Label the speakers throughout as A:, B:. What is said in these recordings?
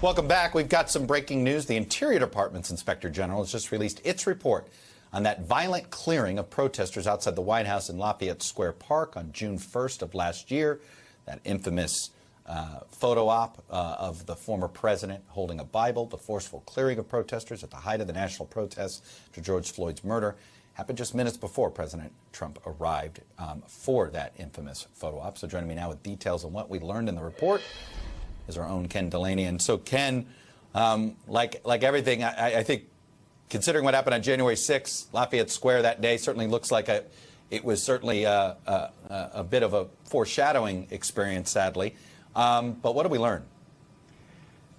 A: Welcome back. We've got some breaking news. The Interior Department's Inspector General has just released its report on that violent clearing of protesters outside the White House in Lafayette Square Park on June 1st of last year. That infamous photo op of the former president holding a Bible. The forceful clearing of protesters at the height of the national protests after George Floyd's murder happened just minutes before President Trump arrived for that infamous photo op. So joining me now with details on what we learned in the report is our own Ken Delaney. And so, Ken, like everything, I think, considering what happened on January 6th, Lafayette Square that day certainly looks like it was certainly a bit of a foreshadowing experience, sadly. But what did we learn?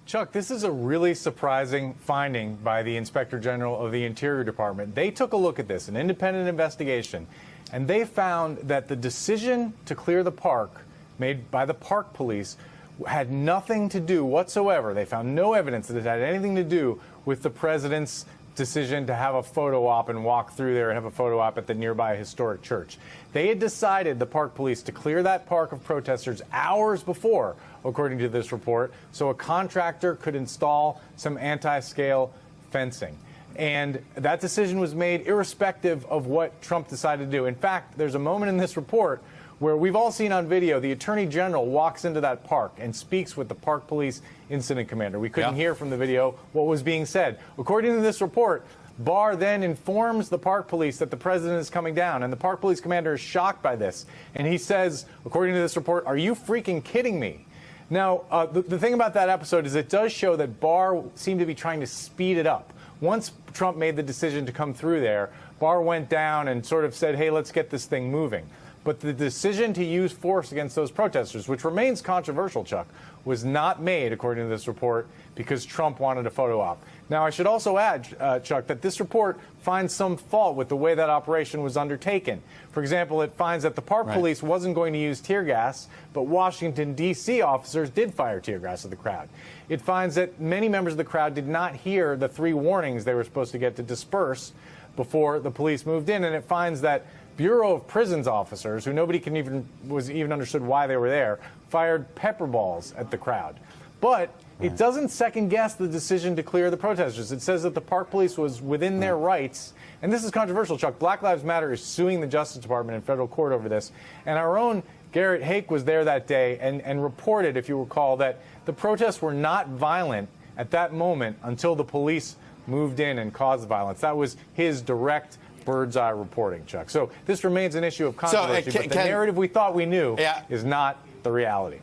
B: Chuck, this is a really surprising finding by the Inspector General of the Interior Department. They took a look at this, an independent investigation, and they found that the decision to clear the park made by the park police had nothing to do whatsoever. They found no evidence that it had anything to do with the president's decision to have a photo op and walk through there and have a photo op at the nearby historic church. They had decided, the park police, to clear that park of protesters hours before, according to this report, so a contractor could install some anti-scale fencing. And that decision was made irrespective of what Trump decided to do. In fact, there's a moment in this report where we've all seen on video the Attorney General walks into that park and speaks with the park police incident commander. We couldn't hear from the video what was being said. According to this report, Barr then informs the park police that the president is coming down, and the park police commander is shocked by this. And he says, according to this report, "Are you freaking kidding me?" Now, the thing about that episode is it does show that Barr seemed to be trying to speed it up. Once Trump made the decision to come through there, Barr went down and sort of said, hey, let's get this thing moving. But the decision to use force against those protesters, which remains controversial, Chuck, was not made, according to this report, because Trump wanted a photo op. Now, I should also add, Chuck, that this report finds some fault with the way that operation was undertaken. For example, it finds that the park police wasn't going to use tear gas, but Washington, D.C. officers did fire tear gas at the crowd. It finds that many members of the crowd did not hear the 3 warnings they were supposed to get to disperse before the police moved in, and it finds that Bureau of Prisons officers, who nobody was even understood why they were there, fired pepper balls at the crowd. But it doesn't second-guess the decision to clear the protesters. It says that the park police was within their rights. And this is controversial, Chuck. Black Lives Matter is suing the Justice Department in federal court over this. And our own Garrett Hake was there that day and reported, if you recall, that the protests were not violent at that moment until the police moved in and caused violence. That was his direct bird's eye reporting, Chuck. So this remains an issue of controversy, but the narrative we thought we knew is not the reality.